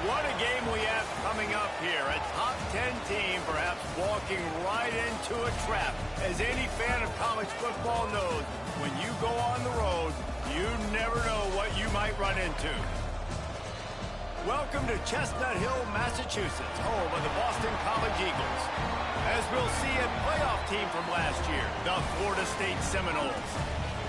What a game we have coming up here. A top 10 team perhaps walking right into a trap. As any fan of college football knows, when you go on the road, you never know what you might run into. Welcome to Chestnut Hill, Massachusetts, home of the Boston College Eagles. As we'll see, a playoff team from last year, the Florida State Seminoles,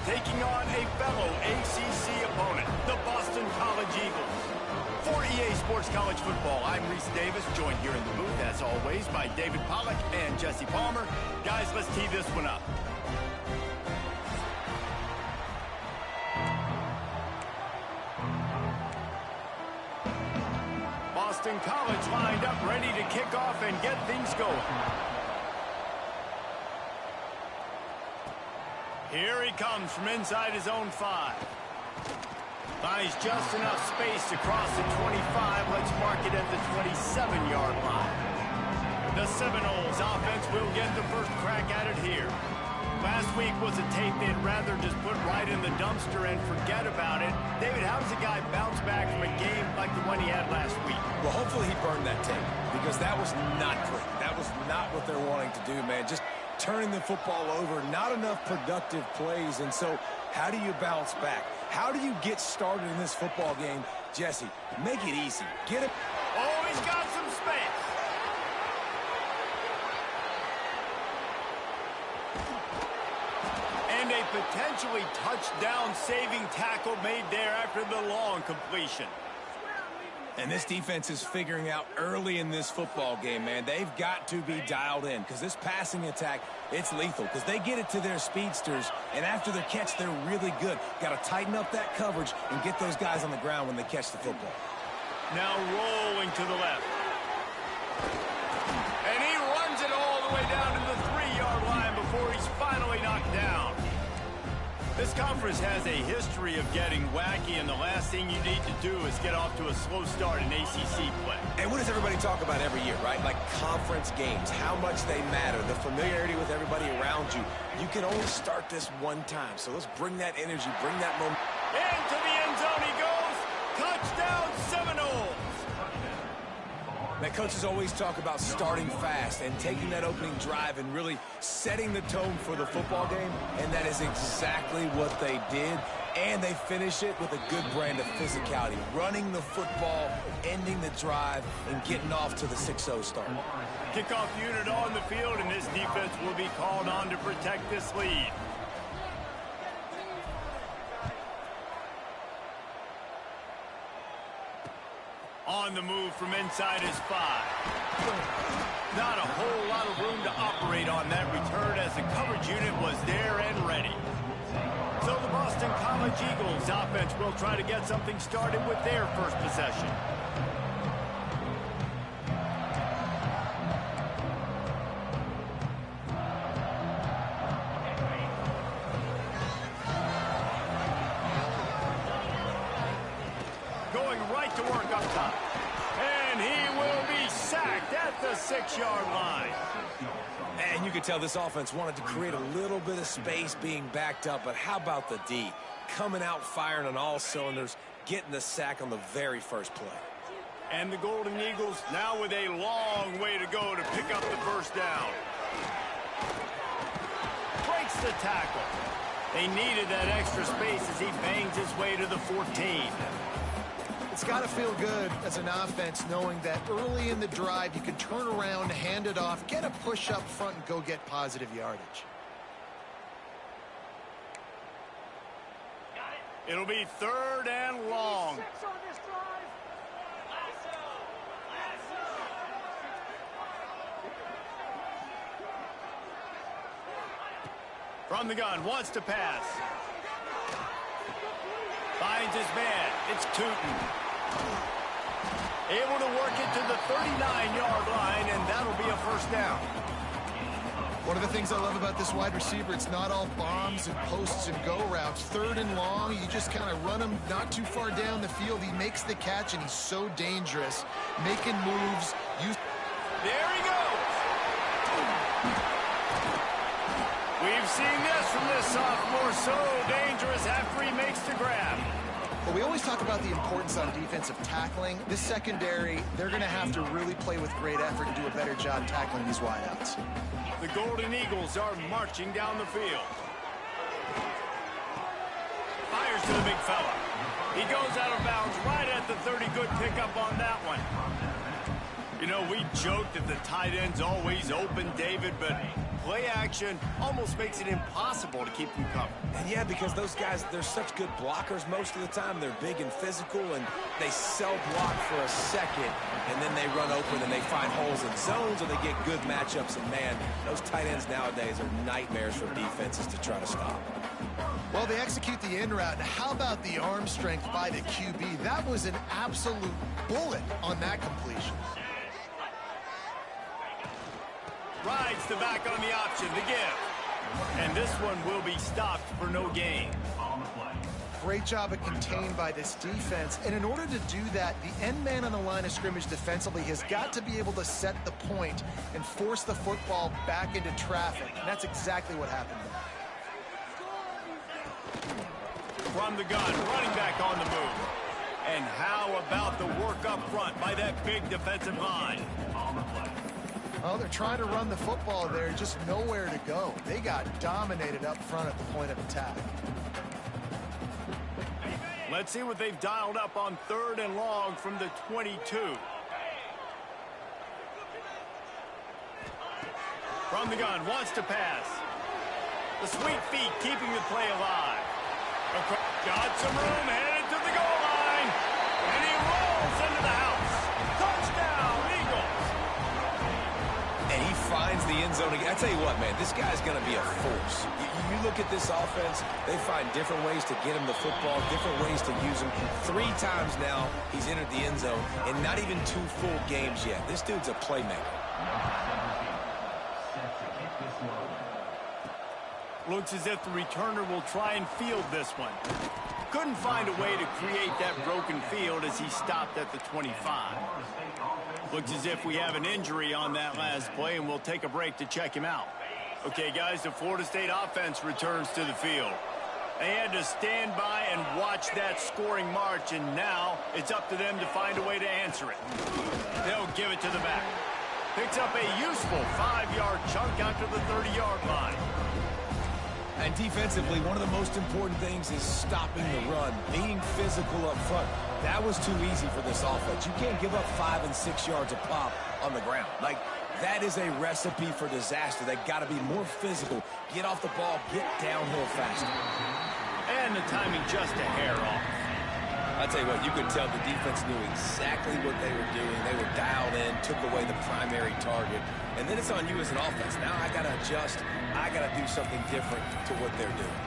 taking on a fellow ACC opponent, the Boston College Eagles. For EA Sports College Football, I'm Reese Davis, joined here in the booth, as always, by David Pollack and Jesse Palmer. Guys, let's tee this one up. Boston College lined up, ready to kick off and get things going. Here he comes from inside his own 5. Finds just enough space to cross the 25. Let's mark it at the 27-yard line. The Seminoles offense will get the first crack at it here. Last week was a tape they'd rather just put right in the dumpster and forget about it. David, how does a guy bounce back from a game like the one he had last week? Well, hopefully he burned that tape, because that was not great. That was not what they're wanting to do, man. Just turning the football over, not enough productive plays. And so how do you bounce back? How do you get started in this football game? Jesse, make it easy. Get him. Oh, he's got some space. And a potentially touchdown-saving tackle made there after the long completion. And this defense is figuring out early in this football game, man. They've got to be dialed in, because this passing attack, it's lethal, because they get it to their speedsters, and after their catch, they're really good. Got to tighten up that coverage and get those guys on the ground when they catch the football. Now rolling to the left. And he runs it all the way down to the 3-yard line before he's finally knocked down. This conference has a history of getting wacky, and the last thing you need to do is get off to a slow start in ACC play. And what does everybody talk about every year, right? Like conference games, how much they matter, the familiarity with everybody around you. You can only start this one time, so let's bring that energy, bring that momentum. Into the end zone he goes. Touchdown, Seminoles. Now, coaches always talk about starting fast and taking that opening drive and really setting the tone for the football game, and that is exactly what they did. And they finish it with a good brand of physicality, running the football, ending the drive, and getting off to the 6-0 start. Kickoff unit on the field, and this defense will be called on to protect this lead. On the move from inside his 5. Not a whole lot of room to operate on that return, as the coverage unit was there and ready. So the Boston College Eagles offense will try to get something started with their first possession. Going right to work up top. And he will be sacked at the 6-yard line. And you could tell this offense wanted to create a little bit of space being backed up, but how about the D? Coming out firing on all cylinders, getting the sack on the very first play. And the Golden Eagles now with a long way to go to pick up the first down. Breaks the tackle. They needed that extra space as he bangs his way to the 14. It's got to feel good as an offense knowing that early in the drive you can turn around, hand it off, get a push up front, and go get positive yardage. It'll be 3rd and long. From the gun, wants to pass. Finds his man. It's Tootin. Able to work it to the 39-yard line, and that'll be a first down. One of the things I love about this wide receiver, it's not all bombs and posts and go routes. 3rd and long, you just kind of run him not too far down the field. He makes the catch, and he's so dangerous, making moves. There he goes. We've seen this from this sophomore, so dangerous after he makes the grab. Well, we always talk about the importance on defensive tackling. This secondary, they're going to have to really play with great effort and do a better job tackling these wideouts. The Golden Eagles are marching down the field. Fires to the big fella. He goes out of bounds right at the 30. Good pickup on that one. You know, we joked that the tight end's always open, David, but play action almost makes it impossible to keep them covered. And yeah, because those guys, they're such good blockers most of the time. They're big and physical, and they sell block for a second, and then they run open and they find holes in zones, or they get good matchups. And man, those tight ends nowadays are nightmares for defenses to try to stop. Well, they execute the in route. Now, how about the arm strength by the QB? That was an absolute bullet on that completion. Rides the back on the option, the give. And this one will be stopped for no gain. Great job of contained by this defense. And in order to do that, the end man on the line of scrimmage defensively has got to be able to set the point and force the football back into traffic. And that's exactly what happened there. From the gun, running back on the move. And how about the work up front by that big defensive line? Oh, they're trying to run the football there, just nowhere to go. They got dominated up front at the point of attack. Let's see what they've dialed up on 3rd and long from the 22. From the gun, wants to pass. The sweet feet keeping the play alive. Got some room, headed to the goal line. And he rolls into the house. Touchdown, Eagles. And he finds the end zone again. I tell you what, man, this guy's going to be a force. You look at this offense, they find different ways to get him the football, different ways to use him. 3 times now he's entered the end zone, and not even 2 full games yet. This dude's a playmaker. Looks as if the returner will try and field this one. Couldn't find a way to create that broken field as he stopped at the 25. Looks as if we have an injury on that last play, and we'll take a break to check him out. Okay, guys, the Florida State offense returns to the field. They had to stand by and watch that scoring march, and now it's up to them to find a way to answer it. They'll give it to the back. Picks up a useful 5-yard chunk out to the 30-yard line. And defensively, one of the most important things is stopping the run, being physical up front. That was too easy for this offense. You can't give up 5 and 6 yards a pop on the ground. Like, that is a recipe for disaster. They got to be more physical, get off the ball, get downhill faster. And the timing just a hair off. I'll tell you what, you could tell the defense knew exactly what they were doing. They were dialed in, took away the primary target. And then it's on you as an offense. Now I got to adjust. I got to do something different to what they're doing.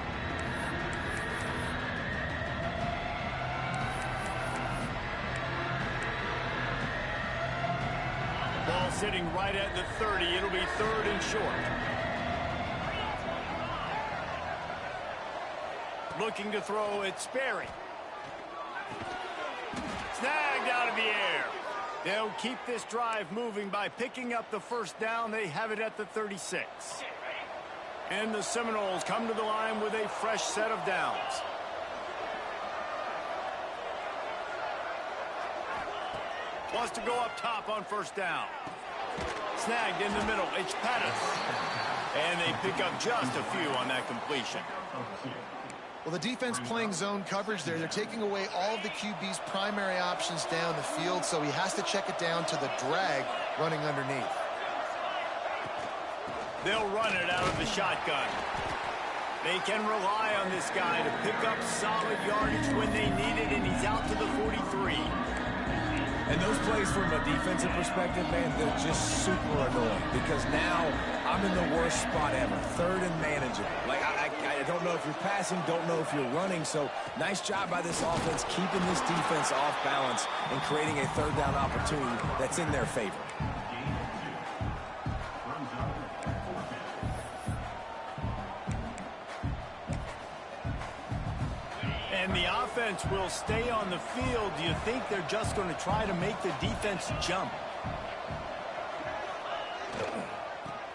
Ball sitting right at the 30. It'll be 3rd and short. Looking to throw, it's Sperry. Snagged out of the air. They'll keep this drive moving by picking up the first down. They have it at the 36. And the Seminoles come to the line with a fresh set of downs. Wants to go up top on first down. Snagged in the middle. It's Pettis. And they pick up just a few on that completion. Well, the defense playing zone coverage there. They're taking away all of the QB's primary options down the field, so he has to check it down to the drag running underneath. They'll run it out of the shotgun. They can rely on this guy to pick up solid yardage when they need it, and he's out to the 43. And those plays from a defensive perspective, man, they're just super annoying because now I'm in the worst spot ever, 3rd and manageable. Like, I don't know if you're passing, don't know if you're running, so nice job by this offense keeping this defense off balance and creating a 3rd down opportunity that's in their favor. And the offense will stay on the field. Do you think they're just going to try to make the defense jump?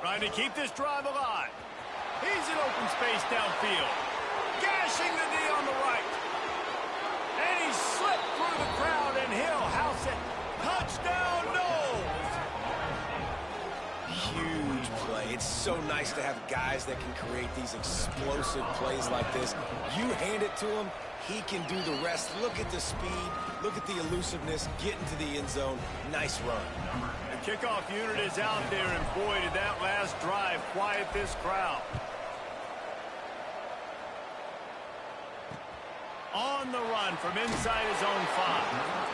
Trying to keep this drive alive. He's in open space downfield. Gashing the knee on the right. And so nice to have guys that can create these explosive plays like this. You hand it to him, he can do the rest. Look at the speed, look at the elusiveness, get into the end zone. Nice run. The kickoff unit is out there, and boy, did that last drive quiet this crowd. On the run from inside his own 5.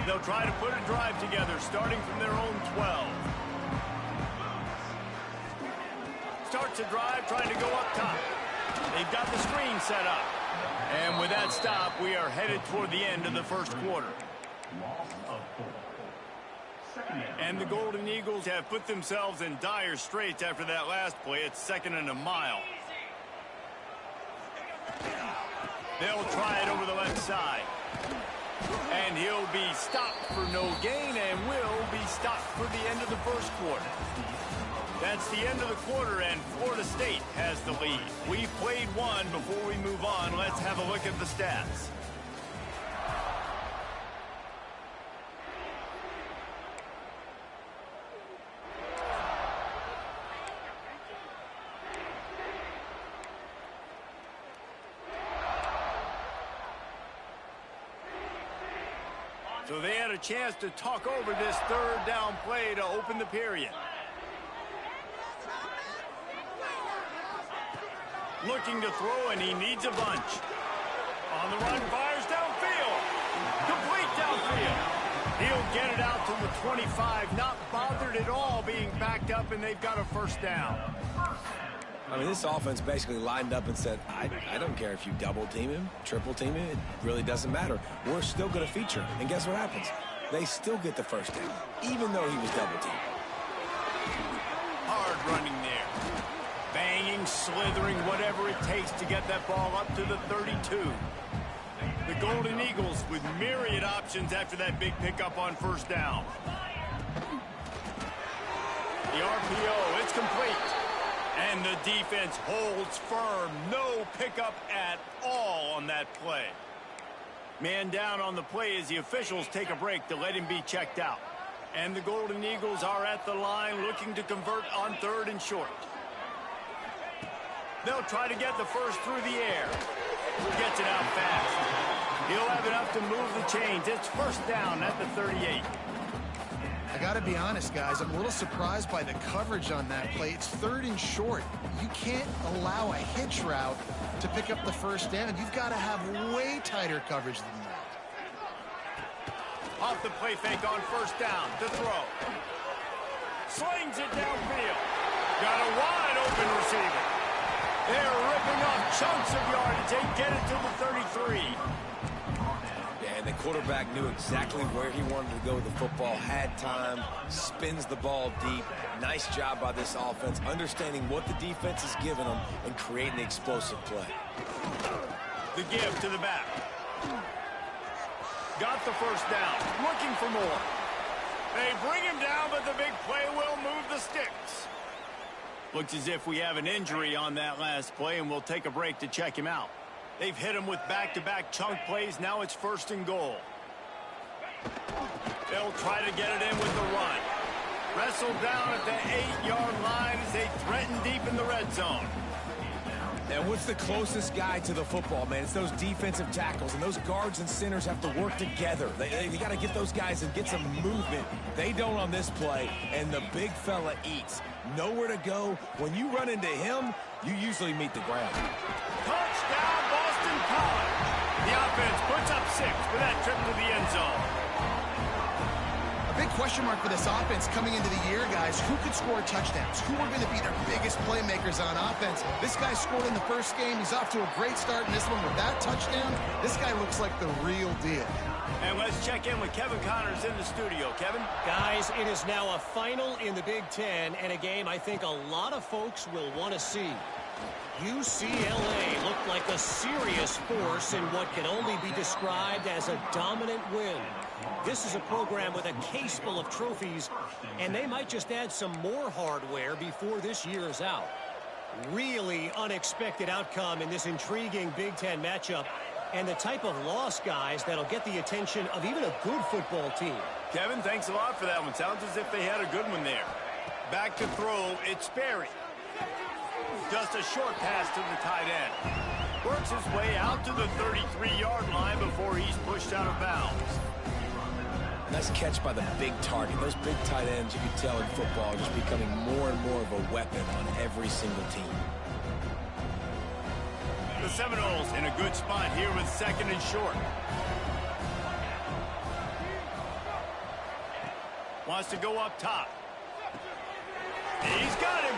They'll try to put a drive together, starting from their own 12. Starts a drive, trying to go up top. They've got the screen set up. And with that stop, we are headed toward the end of the first quarter. And the Golden Eagles have put themselves in dire straits after that last play. It's 2nd and a mile. They'll try it over the left side. And he'll be stopped for no gain and will be stopped for the end of the first quarter. That's the end of the quarter, and Florida State has the lead. We've played one. Before we move on, let's have a look at the stats. So they had a chance to talk over this 3rd down play to open the period. Looking to throw, and he needs a bunch. On the run, fires downfield. Complete downfield. He'll get it out to the 25, not bothered at all being backed up, and they've got a 1st down. I mean, this offense basically lined up and said, I don't care if you double team him, triple team him, it really doesn't matter. We're still going to feature him. And guess what happens? They still get the 1st down, even though he was double teamed. Hard running there. Banging, slithering, whatever it takes to get that ball up to the 32. The Golden Eagles with myriad options after that big pickup on 1st down. The RPO, it's complete. And the defense holds firm. No pickup at all on that play. Man down on the play as the officials take a break to let him be checked out. And the Golden Eagles are at the line looking to convert on 3rd and short. They'll try to get the 1st through the air. Gets it out fast. He'll have enough to move the chains. It's 1st down at the 38. I got to be honest, guys. I'm a little surprised by the coverage on that play. It's 3rd and short. You can't allow a hitch route to pick up the 1st down. You've got to have way tighter coverage than that. Off the play fake on 1st down to throw. Slings it downfield. Got a wide open receiver. They're ripping off chunks of yardage. They get it to the 33. And the quarterback knew exactly where he wanted to go with the football, had time, spins the ball deep. Nice job by this offense, understanding what the defense is giving them and creating the explosive play. The give to the back. Got the 1st down, looking for more. They bring him down, but the big play will move the sticks. Looks as if we have an injury on that last play, and we'll take a break to check him out. They've hit him with back-to-back chunk plays. Now it's 1st and goal. They'll try to get it in with the run. Wrestled down at the 8-yard line as they threaten deep in the red zone. And what's the closest guy to the football, man? It's those defensive tackles, and those guards and centers have to work together. They got to get those guys and get some movement. They don't on this play, and the big fella eats. Nowhere to go. When you run into him, you usually meet the ground. Touchdown, Boston College. The offense puts up 6 for that trip to the end zone. A big question mark for this offense coming into the year, guys. Who could score touchdowns? Who are going to be their biggest playmakers on offense? This guy scored in the 1st game. He's off to a great start in this one with that touchdown. This guy looks like the real deal. And let's check in with Kevin Connors in the studio. Kevin? Guys, it is now a final in the Big Ten and a game I think a lot of folks will want to see. UCLA looked like a serious force in what can only be described as a dominant win. This is a program with a case full of trophies, and they might just add some more hardware before this year is out. Really unexpected outcome in this intriguing Big Ten matchup. and the type of loss, guys, that'll get the attention of even a good football team. Kevin, thanks a lot for that one. Sounds as if they had a good one there. Back to throw, it's Sperry. Just a short pass to the tight end. Works his way out to the 33-yard line before he's pushed out of bounds. Nice catch by the big target. Those big tight ends, you can tell in football, are just becoming more and more of a weapon on every single team. The Seminoles in a good spot here with 2nd and short. Wants to go up top. He's got him.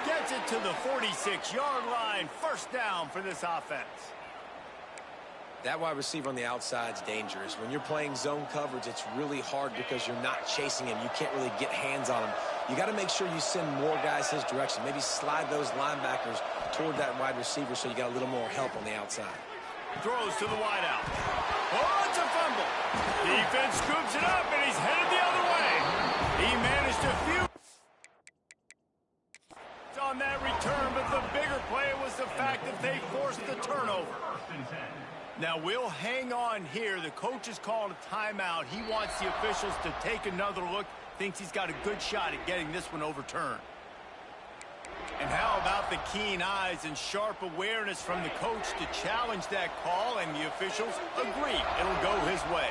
Gets it to the 46-yard line. First down for this offense. That wide receiver on the outside is dangerous. When you're playing zone coverage, it's really hard because you're not chasing him. You can't really get hands on him. You got to make sure you send more guys his direction. Maybe slide those linebackers toward that wide receiver so you got a little more help on the outside. Throws to the wideout. Oh, it's a fumble. Defense scoops it up, and he's headed the other way. He managed to few on that return, but the bigger play was the fact that they forced the turnover. Now we'll hang on here. The coach has called a timeout. He wants the officials to take another look. Thinks he's got a good shot at getting this one overturned. And how about the keen eyes and sharp awareness from the coach to challenge that call, and the officials agree it'll go his way.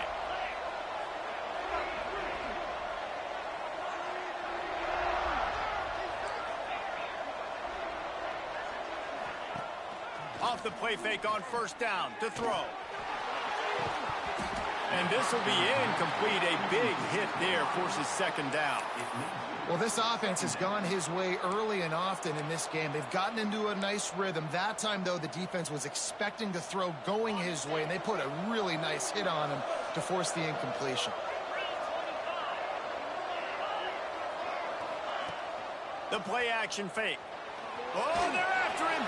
Off the play fake on first down to throw. And this will be incomplete. A big hit there forces 2nd down. Well, this offense has gone his way early and often in this game. They've gotten into a nice rhythm. That time, though, the defense was expecting the throw going his way, and they put a really nice hit on him to force the incompletion. The play action fake. Oh, they're after him.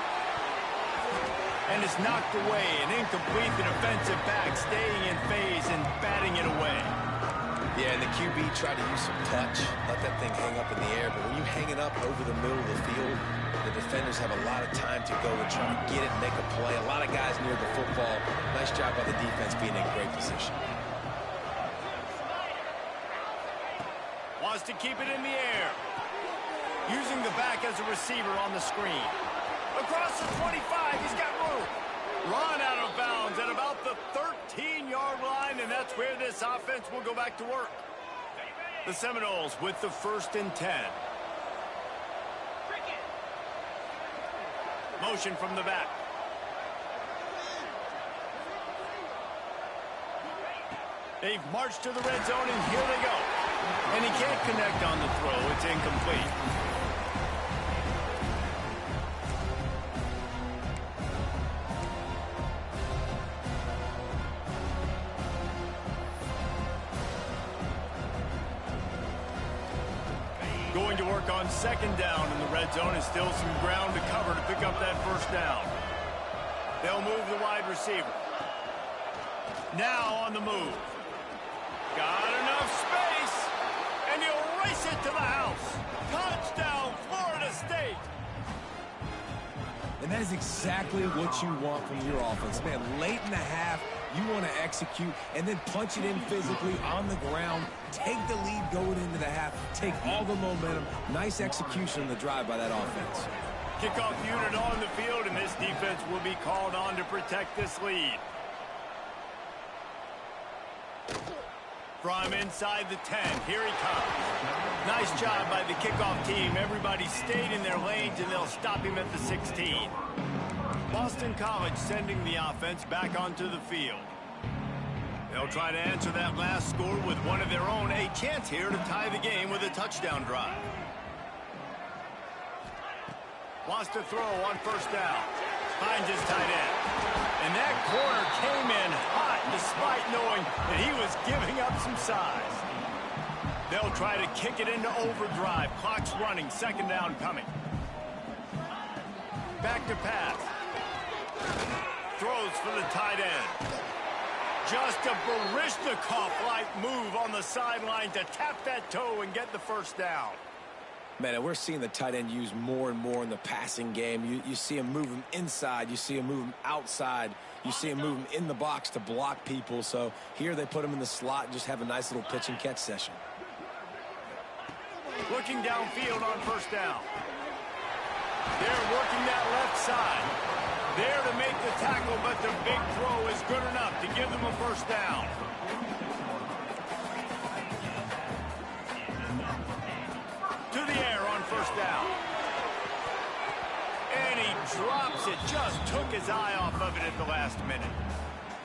And it's knocked away. An incomplete. The defensive back staying in phase and batting it away. Yeah, and the QB tried to use some touch, let that thing hang up in the air. But when you hang it up over the middle of the field, the defenders have a lot of time to go and try to get it, make a play. A lot of guys near the football. Nice job by the defense being in great position. Wants to keep it in the air. Using the back as a receiver on the screen. Across the 25, he's got room. Run out of bounds at about the 13-yard line, and that's where this offense will go back to work. The Seminoles with the 1st and 10. Motion from the back. They've marched to the red zone, and here they go. And he can't connect on the throw. It's incomplete. Going to work on 2nd down in the red zone, and still some ground to cover to pick up that first down. They'll move the wide receiver. Now on the move. Got enough space, and he'll race it to the house. Touchdown, Florida State. And that is exactly what you want from your offense. Man, late in the half, you want to execute and then punch it in physically on the ground. Take the lead going into the half. Take all the momentum. Nice execution on the drive by that offense. Kickoff unit on the field, and this defense will be called on to protect this lead. From inside the 10, here he comes. Nice job by the kickoff team. Everybody stayed in their lanes, and they'll stop him at the 16. Boston College sending the offense back onto the field. They'll try to answer that last score with one of their own. A chance here to tie the game with a touchdown drive. Wants to throw on first down. Finds his tight end. And that corner came in hot despite knowing that he was giving up some size. They'll try to kick it into overdrive. Clock's running. 2nd down coming. Back to pass. Throws for the tight end. Just a Baryshnikov-like move on the sideline to tap that toe and get the first down. Man, and we're seeing the tight end used more and more in the passing game. You see him move him inside. You see him move him outside. you see him moving in the box to block people. So here they put him in the slot and just have a nice little pitch and catch session. Looking downfield on first down. They're working that left side. There to make the tackle, but the big throw is good enough to give them a first down. To the air on first down. And he drops it. Just took his eye off of it at the last minute.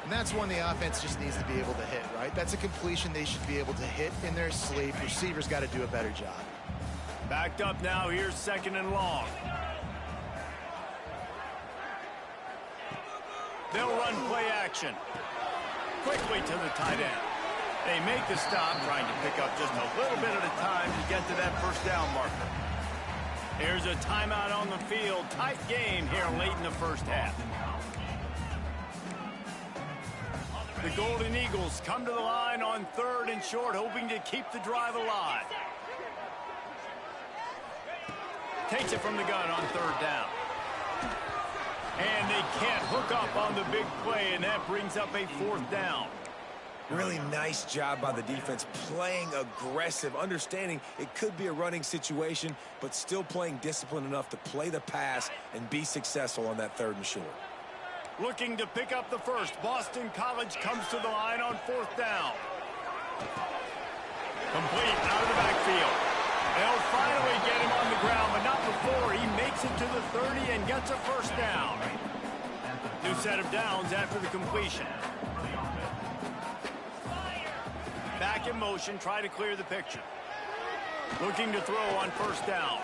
And that's one the offense just needs to be able to hit, right? That's a completion they should be able to hit in their sleep. Receivers got to do a better job. Backed up now. Here's second and long. They'll run play action. Quickly to the tight end. They make the stop, trying to pick up just a little bit at a time to get to that first down marker. Here's a timeout on the field. Tight game here late in the first half. The Golden Eagles come to the line on third and short, hoping to keep the drive alive. Takes it from the gun on third down. And they can't hook up on the big play, and that brings up a fourth down. Really nice job by the defense, playing aggressive, understanding it could be a running situation, but still playing disciplined enough to play the pass and be successful on that third and short. Looking to pick up the first. Boston College comes to the line on fourth down. Complete out of the backfield. They'll finally get him on the ground, but not before he makes it to the 30 and gets a first down. New set of downs after the completion. Back in motion, try to clear the picture. Looking to throw on first down.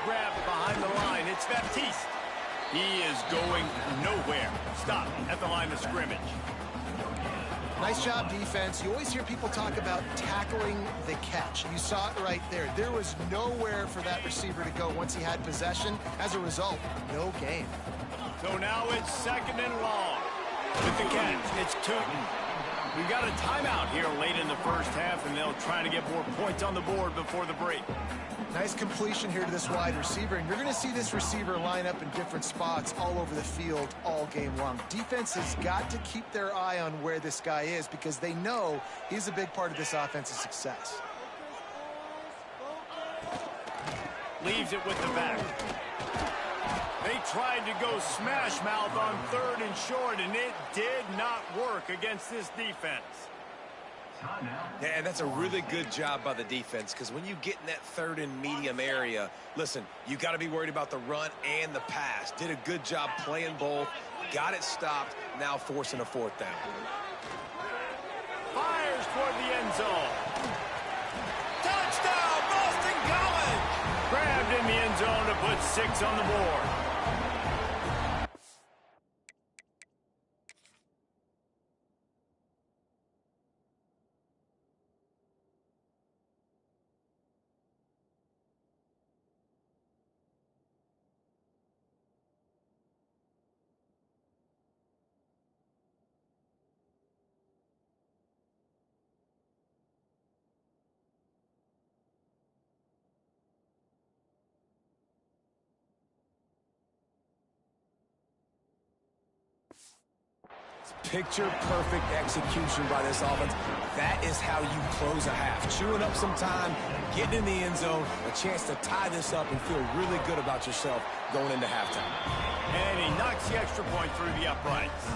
Grabbed behind the line. It's Baptiste. He is going nowhere. Stop at the line of scrimmage. Nice job, defense. You always hear people talk about tackling the catch. You saw it right there. There was nowhere for that receiver to go once he had possession. As a result, no gain. So now it's second and long. With the catch, it's Tootin. We've got a timeout here late in the first half, and they'll try to get more points on the board before the break. Nice completion here to this wide receiver, and you're going to see this receiver line up in different spots all over the field all game long. Defense has got to keep their eye on where this guy is because they know he's a big part of this offense's success. Leaves it with the back. They tried to go smash mouth on third and short, and it did not work against this defense. Yeah, and that's a really good job by the defense because when you get in that third and medium area, listen, you got to be worried about the run and the pass. Did a good job playing both, got it stopped, now forcing a fourth down. Fires toward the end zone. Touchdown, Boston College! Grabbed in the end zone to put 6 on the board. Picture-perfect execution by this offense. That is how you close a half. Chewing up some time, getting in the end zone, a chance to tie this up and feel really good about yourself going into halftime. And he knocks the extra point through the uprights.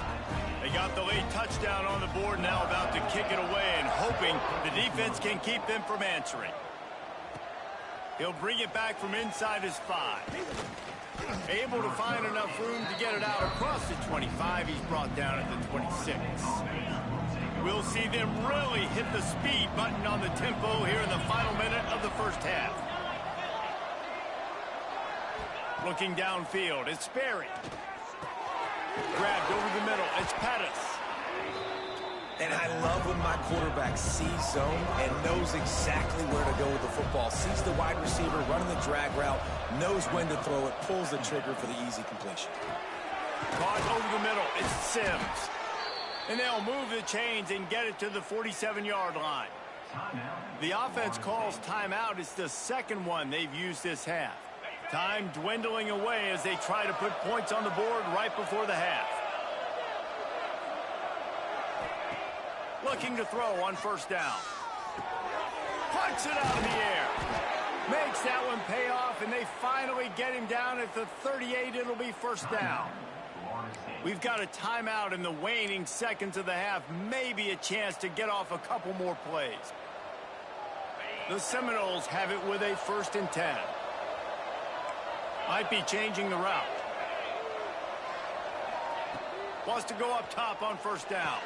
They got the late touchdown on the board, now about to kick it away and hoping the defense can keep them from answering. He'll bring it back from inside his 5. Able to find enough room to get it out across the 25. He's brought down at the 26. We'll see them really hit the speed button on the tempo here in the final minute of the first half. Looking downfield, it's Sperry. Grabbed over the middle, it's Pettis. And I love when my quarterback sees zone and knows exactly where to go with the football. Sees the wide receiver running the drag route, knows when to throw it, pulls the trigger for the easy completion. Caught over the middle, it's Sims. And they'll move the chains and get it to the 47-yard line. The offense calls timeout. It's the second one they've used this half. Time dwindling away as they try to put points on the board right before the half. Looking to throw on first down. Punts it out in the air. Makes that one pay off, and they finally get him down at the 38. It'll be first down. We've got a timeout in the waning seconds of the half. Maybe a chance to get off a couple more plays. The Seminoles have it with a 1st and 10. Might be changing the route. Wants to go up top on first down.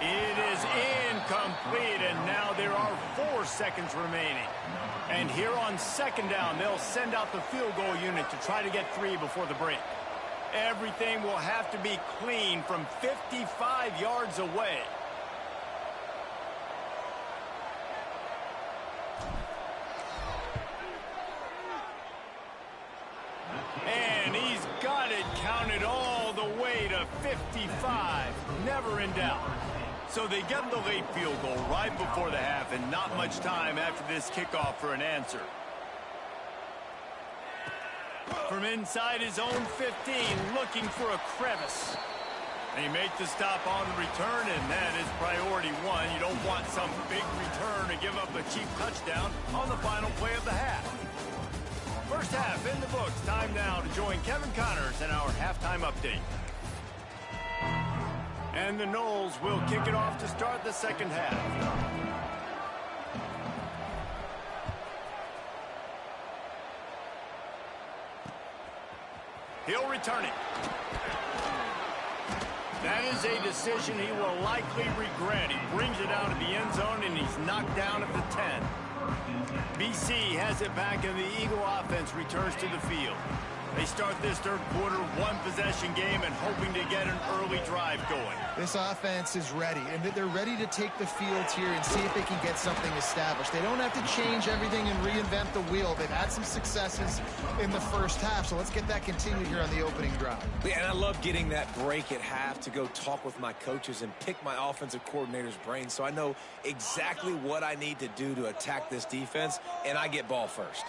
It is incomplete, and now there are 4 seconds remaining. And here on 2nd down, they'll send out the field goal unit to try to get 3 before the break. Everything will have to be clean from 55 yards away. And he's got it counted all the way to 55. Never in doubt. So they get the late field goal right before the half, and not much time after this kickoff for an answer. From inside his own 15, looking for a crevice. They make the stop on the return, and that is priority 1. You don't want some big return to give up a cheap touchdown on the final play of the half. First half in the books. Time now to join Kevin Connors in our halftime update. And the Noles will kick it off to start the 2nd half. He'll return it. That is a decision he will likely regret. He brings it out of the end zone, and he's knocked down at the 10. BC has it back, and the Eagle offense returns to the field. They start this 3rd quarter, 1-possession game, and hoping to get an early drive going. This offense is ready, and they're ready to take the field here and see if they can get something established. They don't have to change everything and reinvent the wheel. They've had some successes in the 1st half, so let's get that continued here on the opening drive. Yeah, and I love getting that break at half to go talk with my coaches and pick my offensive coordinator's brain so I know exactly what I need to do to attack this defense, and I get ball first.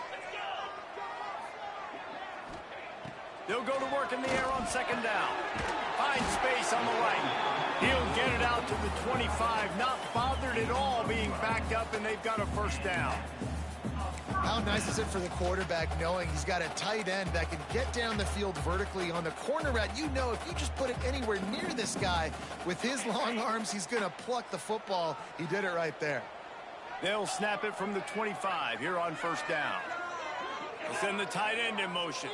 They'll go to work in the air on 2nd down. Finds space on the right. He'll get it out to the 25. Not bothered at all being backed up, and they've got a 1st down. How nice is it for the quarterback knowing he's got a tight end that can get down the field vertically on the corner route? You know, if you just put it anywhere near this guy with his long arms, he's going to pluck the football. He did it right there. They'll snap it from the 25 here on 1st down. They'll send the tight end in motion.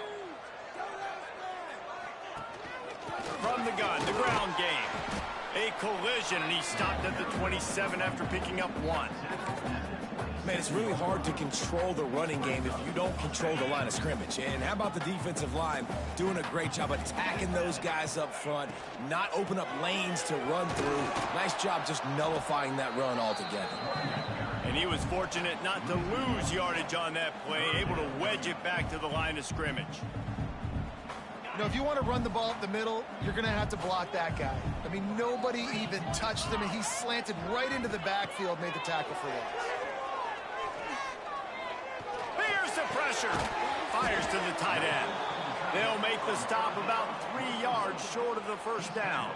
From the gun, the ground game. A collision, and he stopped at the 27 after picking up 1. Man, it's really hard to control the running game if you don't control the line of scrimmage. And how about the defensive line doing a great job attacking those guys up front, not open up lanes to run through. Nice job just nullifying that run altogether. And he was fortunate not to lose yardage on that play, able to wedge it back to the line of scrimmage. You know, if you want to run the ball up the middle, you're going to have to block that guy. I mean, nobody even touched him, and he slanted right into the backfield, made the tackle for loss. Here's the pressure. Fires to the tight end. They'll make the stop about 3 yards short of the 1st down.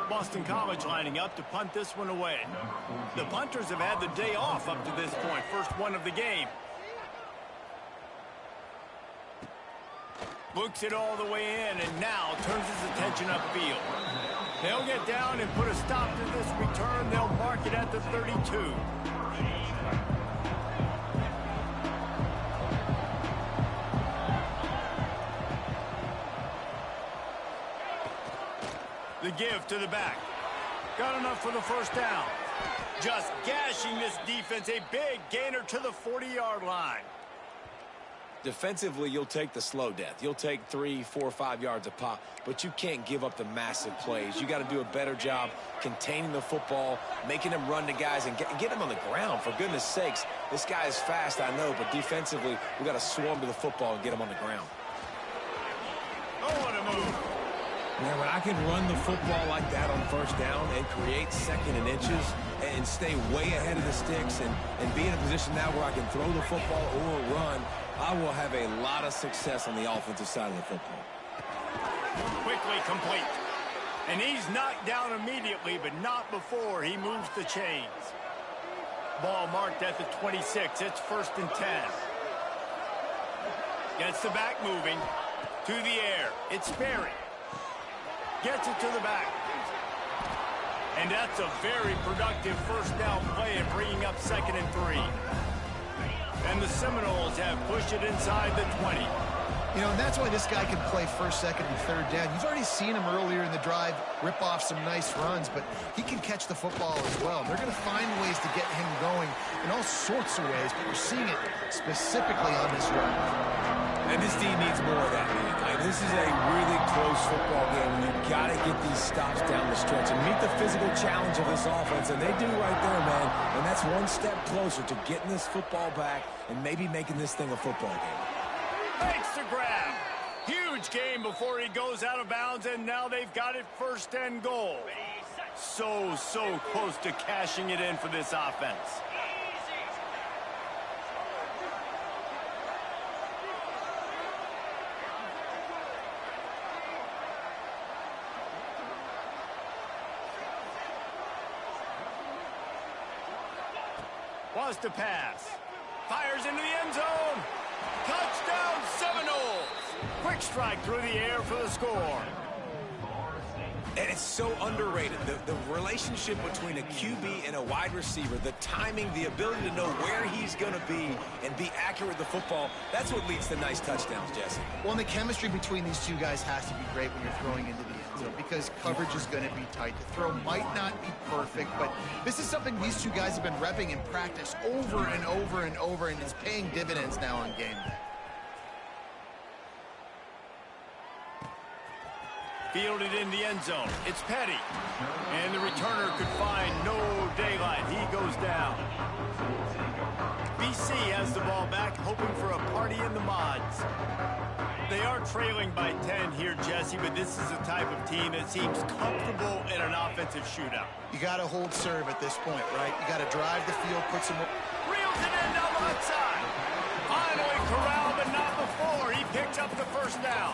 Boston College lining up to punt this one away. The punters have had the day off up to this point. First one of the game. Looks it all the way in, and now turns his attention upfield. They'll get down and put a stop to this return. They'll mark it at the 32. The give to the back. Got enough for the 1st down. Just gashing this defense. A big gainer to the 40-yard line. Defensively, you'll take the slow death. You'll take 3, 4, 5 yards a pop, but you can't give up the massive plays. You got to do a better job containing the football, making them run to guys, and get them on the ground. For goodness sakes, this guy is fast, I know, but defensively, we got to swarm to the football and get him on the ground. Oh, what a move. Man, when I can run the football like that on 1st down and create 2nd and inches and stay way ahead of the sticks and be in a position now where I can throw the football or run, I will have a lot of success on the offensive side of the football. Quickly complete. And he's knocked down immediately, but not before he moves the chains. Ball marked at the 26. It's 1st and 10. Gets the back moving. To the air. It's Sperry. Gets it to the back. And that's a very productive first down play of bringing up 2nd and 3. And the Seminoles have pushed it inside the 20. You know, and that's why this guy can play 1st, 2nd, and 3rd down. You've already seen him earlier in the drive rip off some nice runs, but he can catch the football as well. They're going to find ways to get him going in all sorts of ways, but we're seeing it specifically on this drive. And this team needs more of that, man. Like, this is a really close football game. You've got to get these stops down the stretch and meet the physical challenge of this offense, and they do right there, man. And that's one step closer to getting this football back and maybe making this thing a football game. Makes the grab. Huge game before he goes out of bounds, and now they've got it 1st and goal. So close to cashing it in for this offense. Wants to pass. Fires into the end zone. Touchdown Seminoles. Quick strike through the air for the score. And it's so underrated. The relationship between a QB and a wide receiver, the timing, the ability to know where he's going to be and be accurate with the football, that's what leads to nice touchdowns, Jesse. Well, and the chemistry between these two guys has to be great when you're throwing into the end zone because coverage is going to be tight. The throw might not be perfect, but this is something these two guys have been repping in practice over and over and over, and it's paying dividends now on game day. Fielded in the end zone. It's Petty. And the returner could find no daylight. He goes down. BC has the ball back, hoping for a party in the mods. They are trailing by 10 here, Jesse, but this is a type of team that seems comfortable in an offensive shootout. You got to hold serve at this point, right? You got to drive the field, put some... Reels it in down the left side. Finally corralled, but not before. He picks up the 1st down.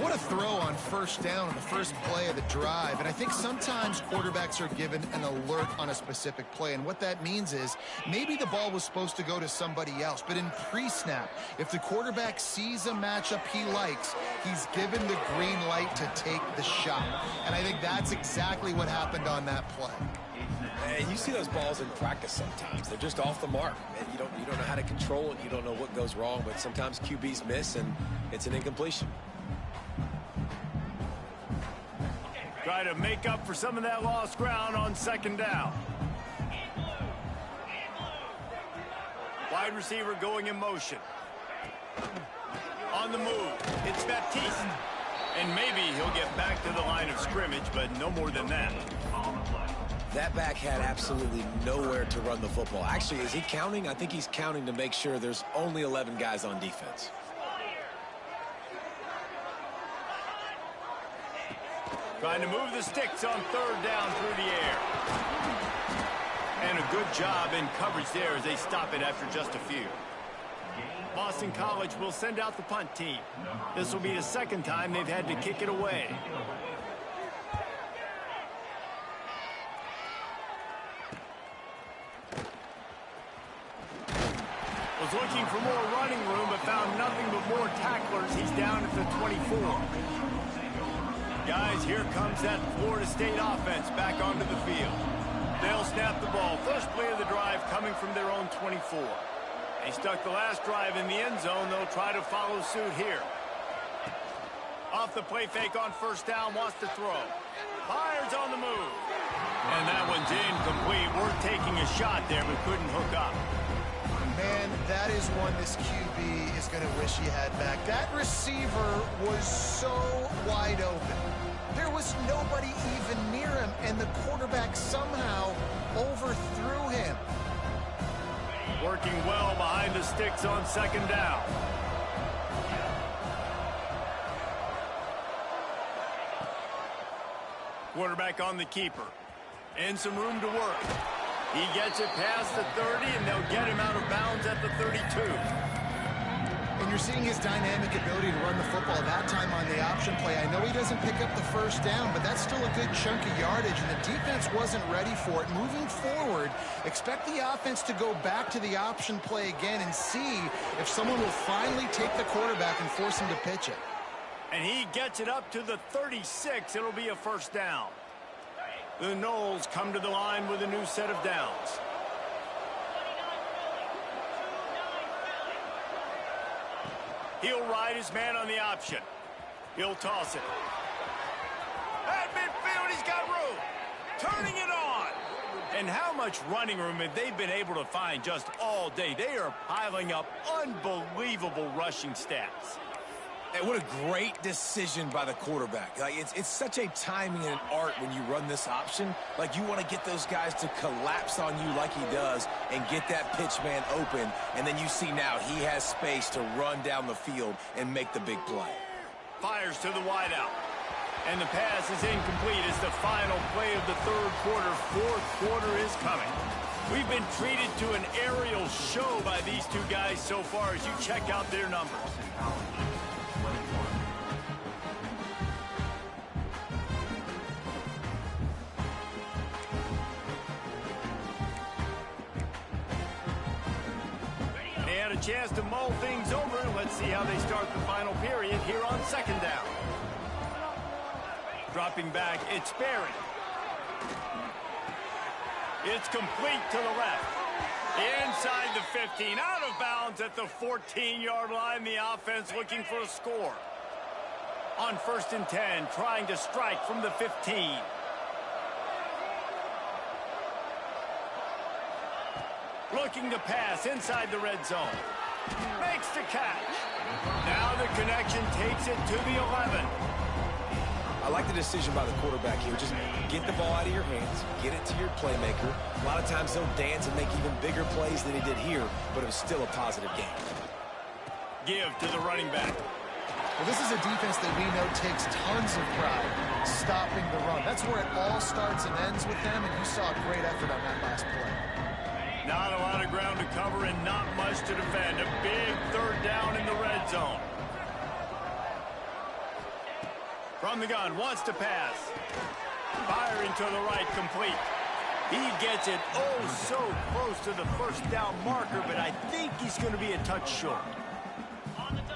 What a throw on 1st down on the first play of the drive. And I think sometimes quarterbacks are given an alert on a specific play. And what that means is maybe the ball was supposed to go to somebody else. But in pre-snap, if the quarterback sees a matchup he likes, he's given the green light to take the shot. And I think that's exactly what happened on that play. And you see those balls in practice sometimes. They're just off the mark. You don't know how to control it. You don't know what goes wrong. But sometimes QBs miss, and it's an incompletion. Try to make up for some of that lost ground on 2nd down. Wide receiver going in motion. On the move, it's Baptiste. And maybe he'll get back to the line of scrimmage, but no more than that. That back had absolutely nowhere to run the football. Actually, is he counting? I think he's counting to make sure there's only 11 guys on defense. Trying to move the sticks on 3rd down through the air. And a good job in coverage there as they stop it after just a few. Boston College will send out the punt team. This will be the 2nd time they've had to kick it away. Was looking for more running room, but found nothing but more tacklers. He's down at the 24. Guys, here comes that Florida State offense back onto the field. They'll snap the ball. First play of the drive coming from their own 24. They stuck the last drive in the end zone. They'll try to follow suit here. Off the play fake on 1st down, wants to throw. Fires on the move. And that one's incomplete. Worth taking a shot there, but couldn't hook up. Man, that is one this QB is going to wish he had back. That receiver was so wide open. There was nobody even near him, and the quarterback somehow overthrew him. Working well behind the sticks on 2nd down. Quarterback on the keeper. And some room to work. He gets it past the 30, and they'll get him out of bounds at the 32. And you're seeing his dynamic ability to run the football, that time on the option play. I know he doesn't pick up the first down, but that's still a good chunk of yardage, and the defense wasn't ready for it. Moving forward, expect the offense to go back to the option play again and see if someone will finally take the quarterback and force him to pitch it. And he gets it up to the 36. It'll be a first down. The Noles come to the line with a new set of downs. He'll ride his man on the option. He'll toss it. At midfield, he's got room. Turning it on. And how much running room have they been able to find just all day? They are piling up unbelievable rushing stats. And what a great decision by the quarterback. Like, it's such a timing and an art when you run this option. Like, you want to get those guys to collapse on you like he does and get that pitch man open. And then you see now he has space to run down the field and make the big play. Fires to the wideout. And the pass is incomplete as the final play of the third quarter. Fourth quarter is coming. We've been treated to an aerial show by these two guys so far as you check out their numbers. Chance to mull things over, and let's see how they start the final period here on second down. Dropping back, it's Barry. It's complete to the left. Inside the 15, out of bounds at the 14-yard line. The offense looking for a score. On 1st and 10, trying to strike from the 15. Looking to pass inside the red zone. Makes the catch. Now the connection takes it to the 11. I like the decision by the quarterback here. Just get the ball out of your hands, get it to your playmaker. A lot of times he'll dance and make even bigger plays than he did here, but it was still a positive game. Give to the running back. Well, this is a defense that we know takes tons of pride stopping the run. That's where it all starts and ends with them, and you saw a great effort on that last play. Not a lot of ground to cover and not much to defend. A big third down in the red zone. From the gun, wants to pass. Firing to the right, complete. He gets it oh so close to the first down marker, but I think he's going to be a touch short.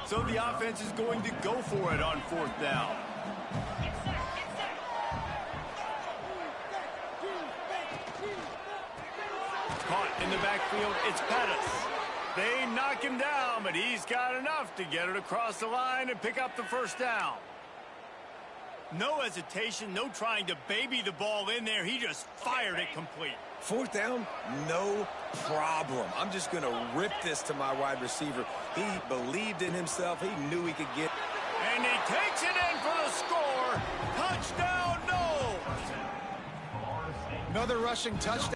So the offense is going to go for it on 4th down. Caught in the backfield, it's Pettis. They knock him down, but he's got enough to get it across the line and pick up the first down. No hesitation, no trying to baby the ball in there. He just fired it complete. 4th down, no problem. I'm just going to rip this to my wide receiver. He believed in himself. He knew he could get. And he takes it in for the score. Touchdown, no. Another rushing touchdown.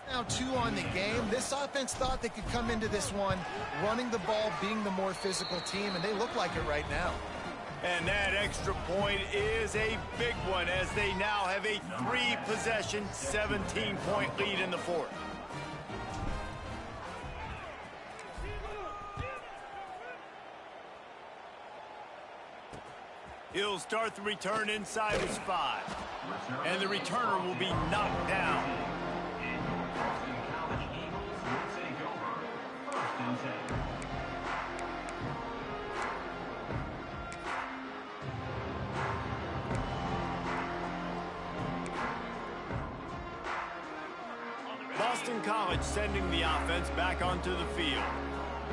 Now 2 on the game. This offense thought they could come into this one running the ball, being the more physical team, and they look like it right now. And that extra point is a big one as they now have a 3-possession, 17-point lead in the 4th. He'll start the return inside his 5. And the returner will be knocked down. Boston College sending the offense back onto the field.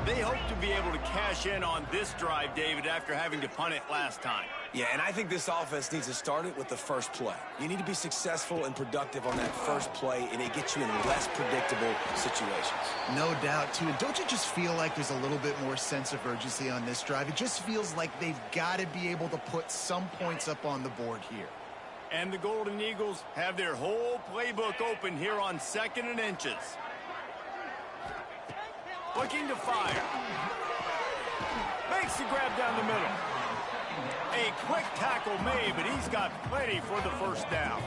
They hope to be able to cash in on this drive, David, after having to punt it last time. Yeah, and I think this offense needs to start it with the first play. You need to be successful and productive on that first play, and it gets you in less predictable situations. No doubt, too. And don't you just feel like there's a little bit more sense of urgency on this drive? It just feels like they've got to be able to put some points up on the board here. And the Golden Eagles have their whole playbook open here on 2nd and inches. Looking to fire. Makes the grab down the middle. A quick tackle made, but he's got plenty for the first down.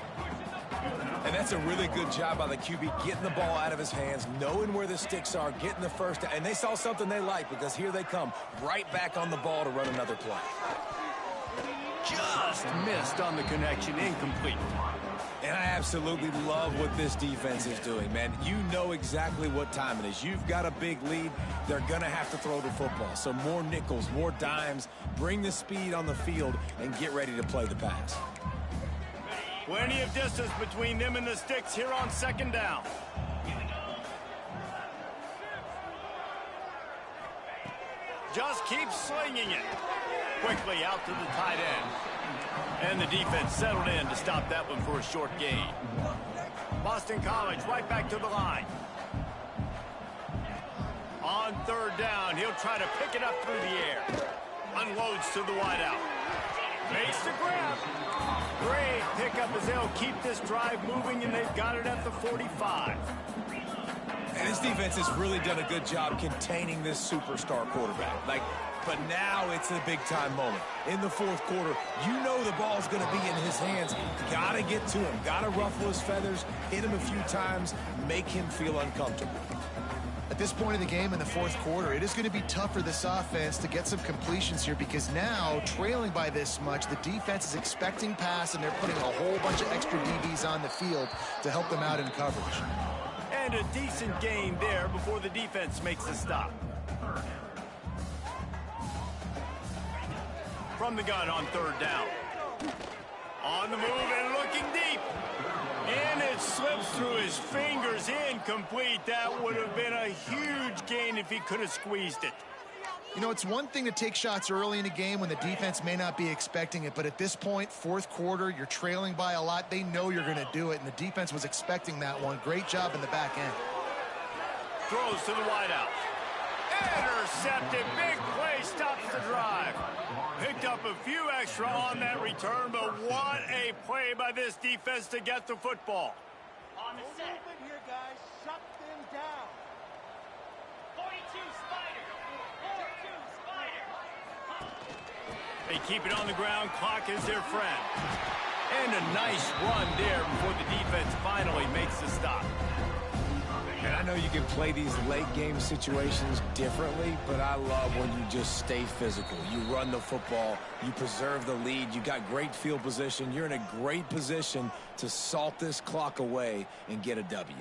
And that's a really good job by the QB, getting the ball out of his hands, knowing where the sticks are, getting the first down. And they saw something they like, because here they come, right back on the ball to run another play. Just missed on the connection, incomplete. And I absolutely love what this defense is doing, man. You know exactly what time it is. You've got a big lead. They're going to have to throw the football. So more nickels, more dimes, bring the speed on the field, and get ready to play the pass. Plenty of distance between them and the sticks here on 2nd down. Just keep slinging it. Quickly out to the tight end. And the defense settled in to stop that one for a short gain. Boston College right back to the line. On 3rd down, he'll try to pick it up through the air. Unloads to the wideout. Makes the grab. Great pickup as they'll keep this drive moving, and they've got it at the 45. And this defense has really done a good job containing this superstar quarterback. But now it's a big-time moment. In the 4th quarter, you know the ball's going to be in his hands. Got to get to him. Got to ruffle his feathers, hit him a few times, make him feel uncomfortable. At this point of the game in the 4th quarter, it is going to be tough for this offense to get some completions here, because now, trailing by this much, the defense is expecting pass, and they're putting a whole bunch of extra DBs on the field to help them out in coverage. And a decent gain there before the defense makes the stop. From the gun on 3rd down. On the move and looking deep. And it slips through his fingers, incomplete. That would have been a huge gain if he could have squeezed it. You know, it's one thing to take shots early in a game when the defense may not be expecting it, but at this point, 4th quarter, you're trailing by a lot. They know you're going to do it, and the defense was expecting that one. Great job in the back end. Throws to the wideout. Intercepted. Big play stops the drive. Picked up a few extra on that return, but what a play by this defense to get the football. On the set. Here, guys. Shut them down. 42 Spider. 42 Spider. They keep it on the ground. Clock is their friend. And a nice run there before the defense finally makes the stop. And I know you can play these late-game situations differently, but I love when you just stay physical. You run the football, you preserve the lead, you got great field position, you're in a great position to salt this clock away and get a W.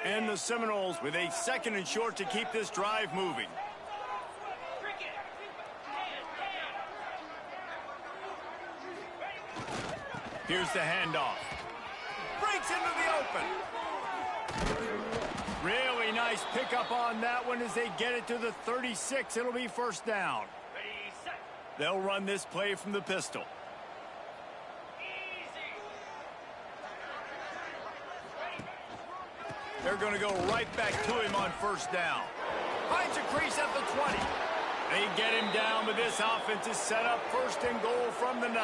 And the Seminoles with a 2nd and short to keep this drive moving. Here's the handoff. Breaks into the open. Really nice pickup on that one as they get it to the 36. It'll be 1st down. They'll run this play from the pistol. They're going to go right back to him on 1st down. Finds a crease at the 20. They get him down, but this offense is set up 1st and goal from the 9.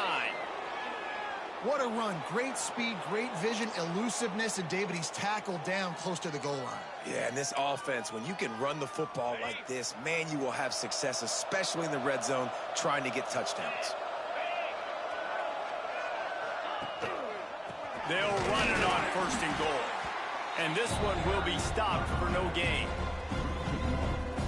What a run. Great speed, great vision, elusiveness, and David, he's tackled down close to the goal line. Yeah, and this offense, when you can run the football like this, man, you will have success, especially in the red zone, trying to get touchdowns. They'll run it on 1st and goal. And this one will be stopped for no gain.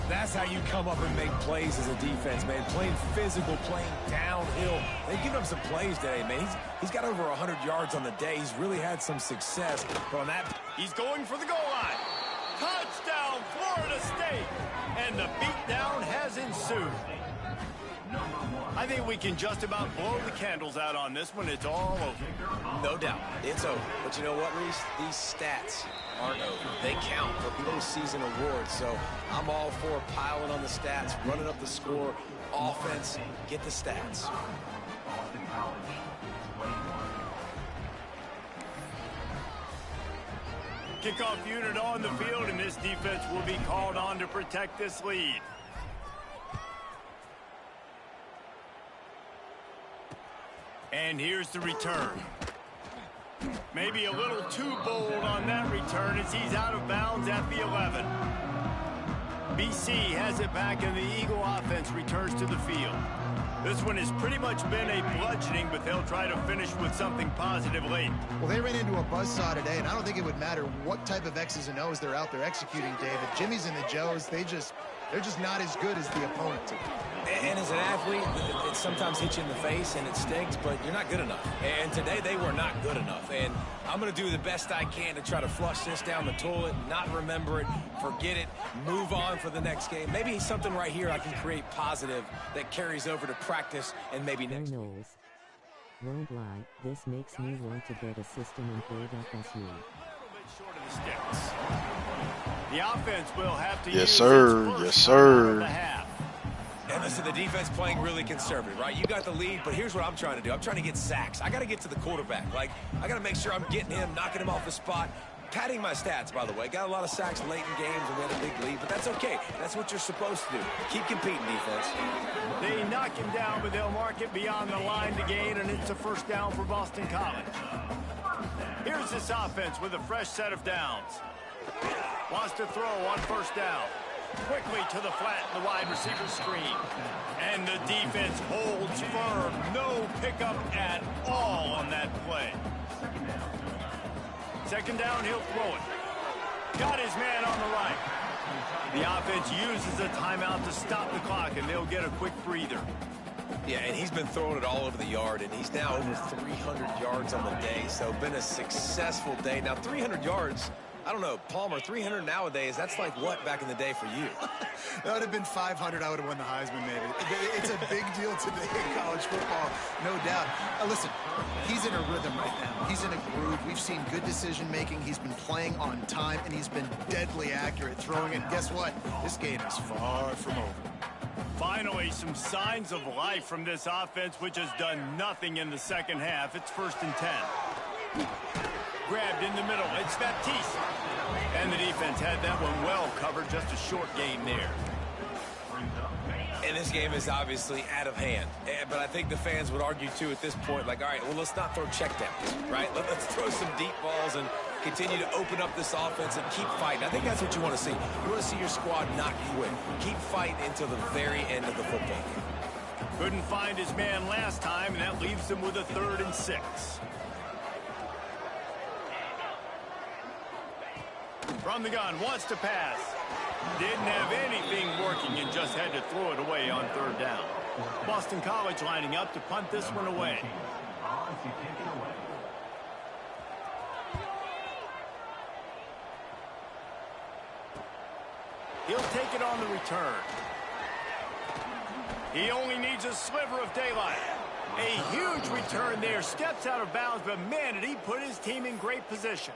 That's how you come up and make plays as a defense, man. Playing physical, playing downhill. They've given him some plays today, man. He's got over 100 yards on the day. He's really had some success. But on that, he's going for the goal line. Touchdown, Florida State. And the beatdown has ensued. I think we can just about blow the candles out on this one. It's all over. No doubt. It's over. But you know what, Reese? These stats aren't over. They count for postseason awards. So I'm all for piling on the stats, running up the score. Offense, get the stats. Kickoff unit on the field, and this defense will be called on to protect this lead. And here's the return. Maybe a little too bold on that return as he's out of bounds at the 11. BC has it back, and the Eagle offense returns to the field. This one has pretty much been a bludgeoning, but they'll try to finish with something positive late. Well, they ran into a buzzsaw today, and I don't think it would matter what type of X's and O's they're out there executing, David. Jimmy's and the Joes, they're just not as good as the opponent. And as an athlete, it sometimes hits you in the face and it stinks, but you're not good enough. And today they were not good enough. And I'm going to do the best I can to try to flush this down the toilet, not remember it, forget it, move on for the next game. Maybe something right here I can create positive that carries over to practice and maybe next week. Won't lie, this makes me want to get a system employed FSU. Short of the sticks. The offense will have to Yes, use sir. its Yes, first time out of sir. the half. And listen, the defense playing really conservative, right? You got the lead, but here's what I'm trying to do. I'm trying to get sacks. I got to get to the quarterback. Like, I got to make sure I'm getting him, knocking him off the spot. Padding my stats, by the way. Got a lot of sacks late in games, and we had a big lead, but that's okay. That's what you're supposed to do. Keep competing, defense. They knock him down, but they'll mark it beyond the line to gain, and it's a first down for Boston College. Here's this offense with a fresh set of downs. Wants to throw on first down. Quickly to the flat in the wide receiver screen. And the defense holds firm. No pickup at all on that play. Second down, he'll throw it. Got his man on the right. The offense uses a timeout to stop the clock, and they'll get a quick breather. Yeah, and he's been throwing it all over the yard, and he's now over 300 yards on the day, so been a successful day. Now, 300 yards, I don't know, Palmer, 300 nowadays, that's like what back in the day for you? That would have been 500. I would have won the Heisman, maybe. It's a big deal today in college football, no doubt. Listen, he's in a rhythm right now. He's in a groove. We've seen good decision-making. He's been playing on time, and he's been deadly accurate throwing it. And guess what? This game is far from over. Finally, some signs of life from this offense, which has done nothing in the second half. It's 1st and 10. Grabbed in the middle. It's Baptiste. And the defense had that one well covered. Just a short gain there. And this game is obviously out of hand. But I think the fans would argue, too, at this point, like, all right, well, let's not throw checkdowns, right? Let's throw some deep balls and continue to open up this offense and keep fighting. I think that's what you want to see. You want to see your squad not quit. Keep fighting until the very end of the football game. Couldn't find his man last time, and that leaves them with a 3rd and 6. From the gun, wants to pass. Didn't have anything working and just had to throw it away on 3rd down. Boston College lining up to punt this one away. He'll take it on the return. He only needs a sliver of daylight. A huge return there. Steps out of bounds, but man, did he put his team in great position.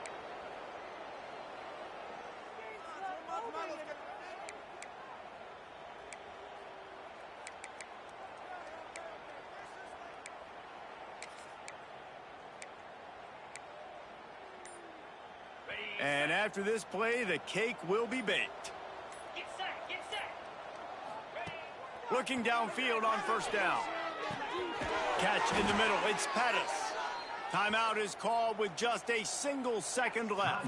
And after this play, the cake will be baked. Looking downfield on 1st down. Catch in the middle. It's Pettis. Timeout is called with just a single second left.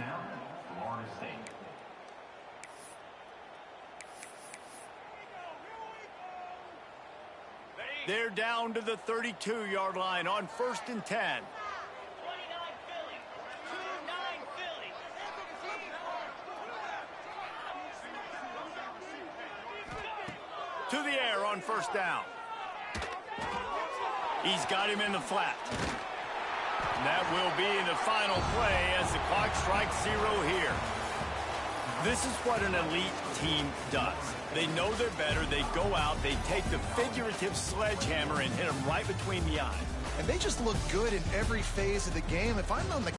They're down to the 32-yard line on 1st and 10. To the air on 1st down. He's got him in the flat. And that will be the final play as the clock strikes 0 here. This is what an elite team does. They know they're better. They go out. They take the figurative sledgehammer and hit them right between the eyes. And they just look good in every phase of the game. If I'm on the